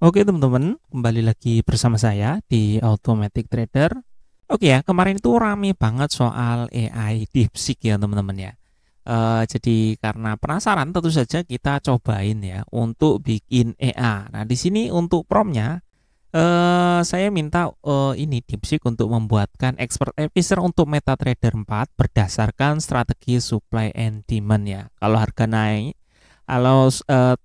Oke teman-teman, kembali lagi bersama saya di Automatic Trader. Oke ya, kemarin itu rame banget soal AI DeepSeek ya teman-teman ya. Jadi karena penasaran tentu saja kita cobain ya untuk bikin AI. Nah di sini untuk promptnya saya minta ini DeepSeek untuk membuatkan expert advisor untuk MetaTrader 4 berdasarkan strategi supply and demand ya. Kalau harga naik, kalau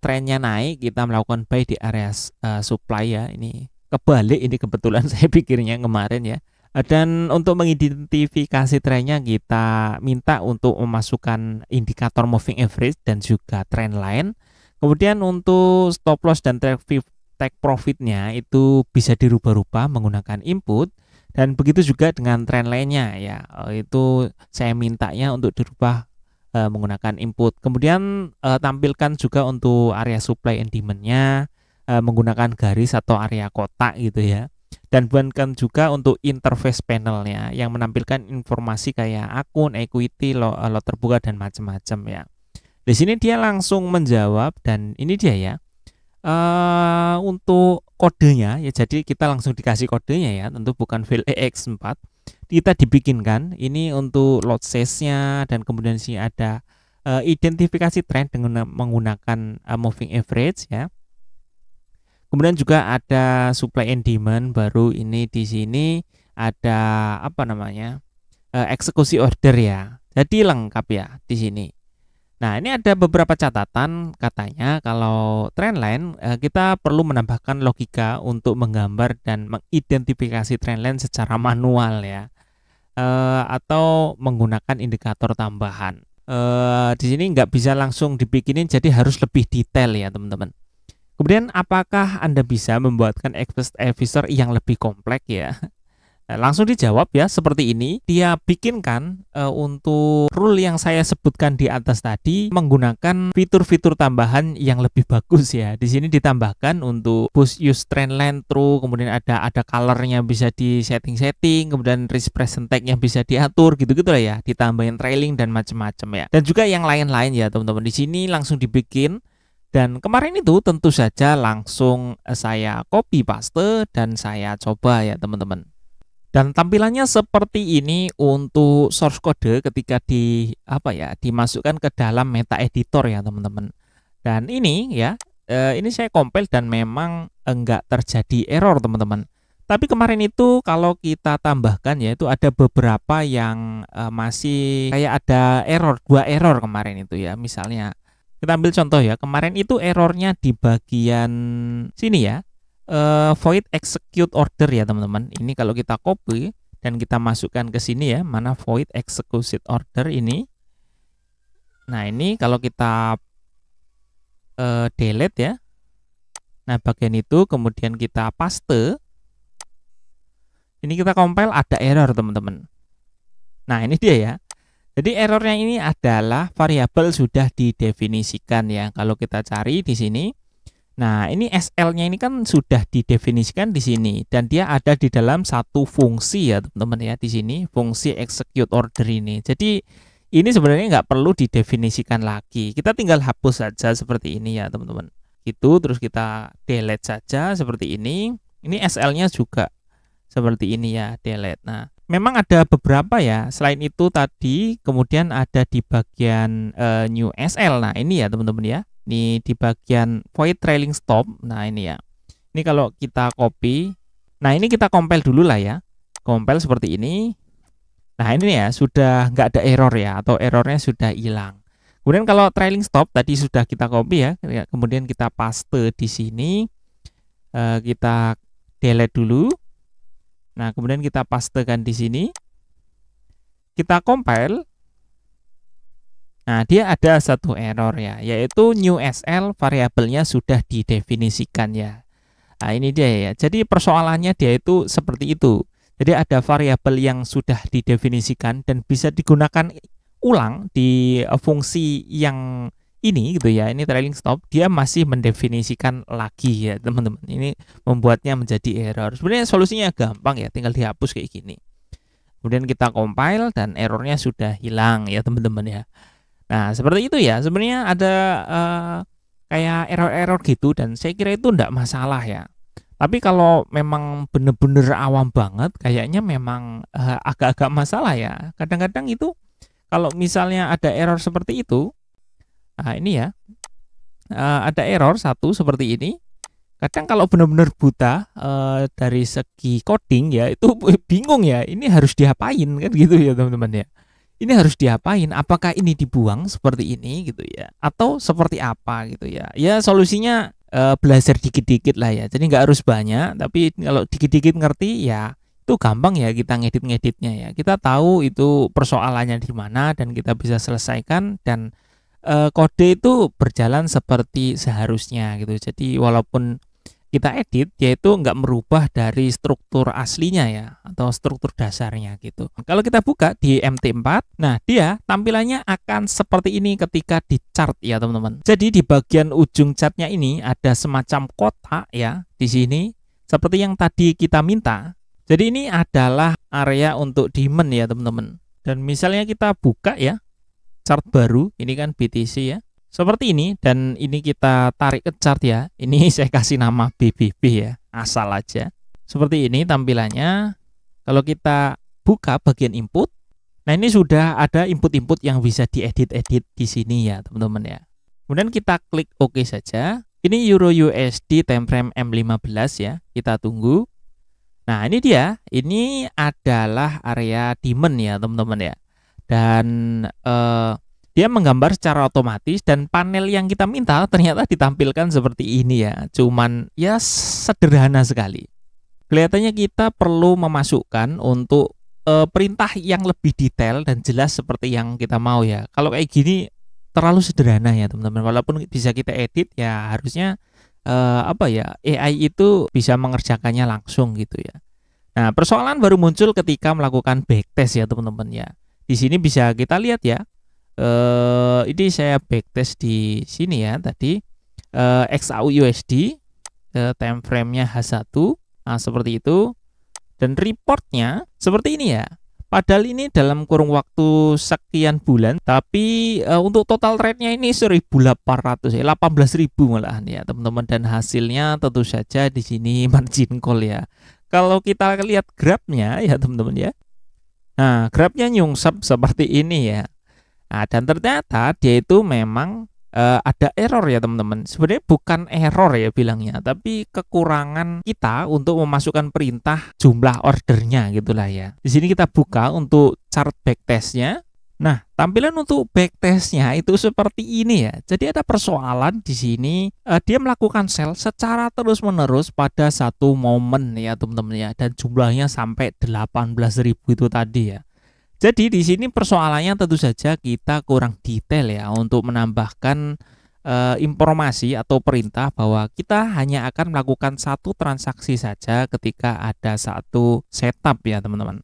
trennya naik, kita melakukan buy di area supply ya. Ini kebalik ini kebetulan saya pikirnya kemarin ya. Dan untuk mengidentifikasi trennya kita minta untuk memasukkan indikator moving average dan juga trend line. Kemudian untuk stop loss dan take profitnya itu bisa dirubah-rubah menggunakan input, dan begitu juga dengan trend lainnya ya. Itu saya mintanya untuk dirubah menggunakan input. Kemudian tampilkan juga untuk area supply and demand-nya menggunakan garis atau area kotak gitu ya. Dan buatkan juga untuk interface panelnya yang menampilkan informasi kayak akun, equity, lot terbuka dan macam-macam ya. Di sini dia langsung menjawab dan ini dia ya. Untuk kodenya ya, jadi kita langsung dikasih kodenya ya, tentu bukan file EX4. Kita dibikinkan ini untuk lot size-nya, dan kemudian sini ada identifikasi trend dengan menggunakan moving average ya. Kemudian juga ada supply and demand, baru ini di sini ada apa namanya? Eksekusi order ya. Jadi lengkap ya di sini. Nah, ini ada beberapa catatan, katanya kalau trendline kita perlu menambahkan logika untuk menggambar dan mengidentifikasi trendline secara manual ya, atau menggunakan indikator tambahan. Di sini nggak bisa langsung dibikinin, jadi harus lebih detail ya teman-teman. Kemudian apakah Anda bisa membuatkan expert advisor yang lebih kompleks ya? Langsung dijawab ya seperti ini. Dia bikinkan untuk rule yang saya sebutkan di atas tadi menggunakan fitur-fitur tambahan yang lebih bagus ya. Di sini ditambahkan untuk push use trend line true, kemudian ada colornya bisa di setting, kemudian risk present tag-nya bisa diatur gitu-gitu lah ya. Ditambahin trailing dan macam-macam ya. Dan juga yang lain-lain ya teman-teman. Di sini langsung dibikin. Dan kemarin itu tentu saja langsung saya copy paste dan saya coba ya teman-teman. Dan tampilannya seperti ini untuk source code ketika dimasukkan ke dalam meta editor ya teman-teman. Dan ini ya, ini saya compile dan memang enggak terjadi error teman-teman. Tapi kemarin itu kalau kita tambahkan ya, itu ada beberapa yang masih kayak ada error, 2 error kemarin itu ya. Misalnya kita ambil contoh ya, kemarin itu errornya di bagian sini ya, void execute order ya teman-teman. Ini kalau kita copy dan kita masukkan ke sini ya, mana void execute order ini. Nah ini kalau kita delete ya, nah bagian itu kemudian kita paste, ini kita compile ada error teman-teman. Nah ini dia ya. Jadi errornya ini adalah variabel sudah didefinisikan ya. Kalau kita cari di sini, nah ini SL-nya ini kan sudah didefinisikan di sini, dan dia ada di dalam satu fungsi ya teman-teman ya, di sini fungsi execute order ini. Jadi ini sebenarnya nggak perlu didefinisikan lagi. Kita tinggal hapus saja seperti ini ya teman-teman. Itu terus kita delete saja seperti ini. Ini SL-nya juga seperti ini ya, delete. Nah, memang ada beberapa ya. Selain itu tadi kemudian ada di bagian new SL. Nah, ini ya teman-teman ya. Ini di bagian void trailing stop. Nah, ini ya. Ini kalau kita copy. Nah, ini kita compile dulu lah ya. Compile seperti ini. Nah, ini ya sudah nggak ada error ya, atau errornya sudah hilang. Kemudian kalau trailing stop tadi sudah kita copy ya. Kemudian kita paste di sini. Kita delete dulu. Nah, kemudian kita pastekan di sini. Kita compile. Nah, dia ada satu error ya, yaitu new SL variabelnya sudah didefinisikan ya. Nah, ini dia ya. Jadi persoalannya dia itu seperti itu. Jadi ada variabel yang sudah didefinisikan dan bisa digunakan ulang di fungsi yang ini gitu ya. Ini trailing stop, dia masih mendefinisikan lagi ya teman-teman. Ini membuatnya menjadi error. Sebenarnya solusinya gampang ya, tinggal dihapus kayak gini. Kemudian kita compile dan errornya sudah hilang ya teman-teman ya. Nah seperti itu ya. Sebenarnya ada kayak error-error gitu, dan saya kira itu enggak masalah ya. Tapi kalau memang bener-bener awam banget, kayaknya memang agak-agak masalah ya. Kadang-kadang itu kalau misalnya ada error seperti itu, nah ini ya, ada error satu seperti ini. Kadang kalau benar-benar buta dari segi coding ya, itu bingung ya, ini harus diapain kan gitu ya teman-teman ya. Ini harus diapain? Apakah ini dibuang seperti ini gitu ya, atau seperti apa gitu ya? Ya solusinya belajar dikit-dikit lah ya. Jadi nggak harus banyak, tapi kalau dikit-dikit ngerti ya itu gampang ya kita ngedit-ngeditnya ya. Kita tahu itu persoalannya di mana dan kita bisa selesaikan, dan kode itu berjalan seperti seharusnya gitu. Jadi walaupun kita edit, yaitu nggak merubah dari struktur aslinya ya, atau struktur dasarnya gitu. Kalau kita buka di MT4, nah dia tampilannya akan seperti ini ketika di chart ya teman-teman. Jadi di bagian ujung chartnya ini ada semacam kotak ya di sini, seperti yang tadi kita minta. Jadi ini adalah area untuk demand ya teman-teman. Dan misalnya kita buka ya chart baru, ini kan BTC ya, seperti ini, dan ini kita tarik ke chart ya. Ini saya kasih nama BBB ya, asal aja. Seperti ini tampilannya. Kalau kita buka bagian input, nah ini sudah ada input-input yang bisa diedit-edit di sini ya teman-teman ya. Kemudian kita klik OK saja. Ini Euro USD time frame M15 ya. Kita tunggu. Nah ini dia, ini adalah area demand ya teman-teman ya. Dan dia menggambar secara otomatis, dan panel yang kita minta ternyata ditampilkan seperti ini ya. Cuman ya sederhana sekali. Kelihatannya kita perlu memasukkan untuk perintah yang lebih detail dan jelas seperti yang kita mau ya. Kalau kayak gini terlalu sederhana ya teman-teman. Walaupun bisa kita edit ya, harusnya apa ya, AI itu bisa mengerjakannya langsung gitu ya. Nah, persoalan baru muncul ketika melakukan backtest ya teman-teman ya. Di sini bisa kita lihat ya. Ini saya backtest di sini ya tadi, XAU USD, time frame-nya H1, nah seperti itu, dan reportnya seperti ini ya. Padahal ini dalam kurung waktu sekian bulan, tapi untuk total trade-nya ini 1.800 ya, 18.000 malahan ya teman-teman, dan hasilnya tentu saja di sini margin call ya. Kalau kita lihat grafnya ya teman-teman ya, nah grafnya nyungsep seperti ini ya. Nah, dan ternyata dia itu memang ada error ya teman-teman. Sebenarnya bukan error ya bilangnya, tapi kekurangan kita untuk memasukkan perintah jumlah ordernya gitulah ya. Di sini kita buka untuk chart backtestnya. Nah, tampilan untuk backtestnya itu seperti ini ya. Jadi ada persoalan di sini, dia melakukan sell secara terus-menerus pada satu momen ya teman-teman ya, dan jumlahnya sampai 18.000 itu tadi ya. Jadi di sini persoalannya tentu saja kita kurang detail ya untuk menambahkan informasi atau perintah bahwa kita hanya akan melakukan satu transaksi saja ketika ada satu setup ya teman-teman.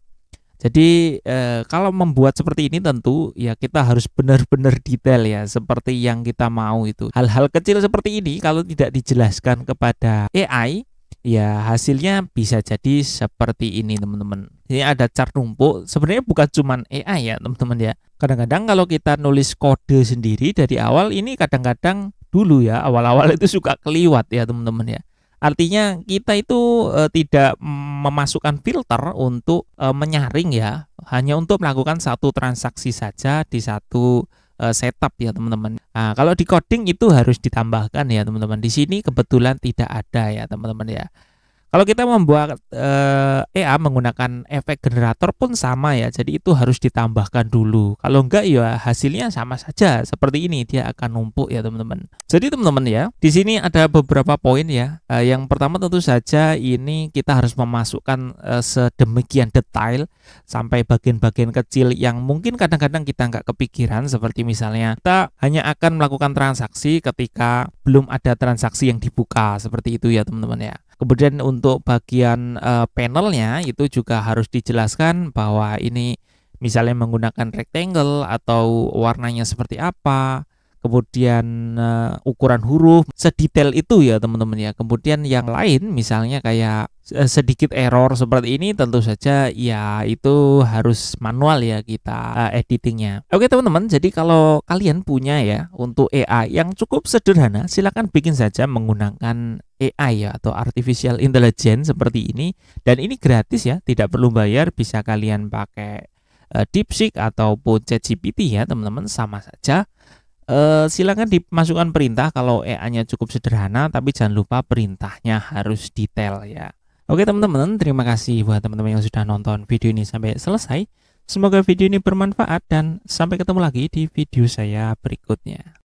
Jadi kalau membuat seperti ini tentu ya kita harus benar-benar detail ya, seperti yang kita mau itu. Hal-hal kecil seperti ini kalau tidak dijelaskan kepada AI, ya hasilnya bisa jadi seperti ini teman-teman. Ini ada chart numpuk. Sebenarnya bukan cuman AI ya teman-teman ya. Kadang-kadang kalau kita nulis kode sendiri dari awal, ini kadang-kadang dulu ya awal-awal itu suka keliwat ya teman-teman ya. Artinya kita itu tidak memasukkan filter untuk menyaring ya, hanya untuk melakukan satu transaksi saja di satu setup ya teman-teman. Nah, kalau di coding itu harus ditambahkan ya teman-teman. Di sini kebetulan tidak ada ya teman-teman ya. Kalau kita membuat EA menggunakan efek generator pun sama ya. Jadi itu harus ditambahkan dulu. Kalau enggak ya hasilnya sama saja seperti ini, dia akan numpuk ya teman-teman. Jadi teman-teman ya, di sini ada beberapa poin ya. Yang pertama tentu saja ini kita harus memasukkan sedemikian detail sampai bagian-bagian kecil yang mungkin kadang-kadang kita nggak kepikiran. Seperti misalnya kita hanya akan melakukan transaksi ketika belum ada transaksi yang dibuka, seperti itu ya teman-teman ya. Kemudian untuk bagian panelnya itu juga harus dijelaskan bahwa ini misalnya menggunakan rectangle atau warnanya seperti apa, kemudian ukuran huruf, sedetail itu ya teman-teman ya. Kemudian yang lain misalnya kayak sedikit error seperti ini, tentu saja ya itu harus manual ya kita editingnya. Oke teman-teman, jadi kalau kalian punya ya untuk AI yang cukup sederhana, silakan bikin saja menggunakan AI ya atau artificial intelligence seperti ini, dan ini gratis ya, tidak perlu bayar. Bisa kalian pakai DeepSeek ataupun ChatGPT ya teman-teman, sama saja. Silakan dimasukkan perintah kalau AI-nya cukup sederhana, tapi jangan lupa perintahnya harus detail ya. Oke teman-teman, terima kasih buat teman-teman yang sudah nonton video ini sampai selesai. Semoga video ini bermanfaat dan sampai ketemu lagi di video saya berikutnya.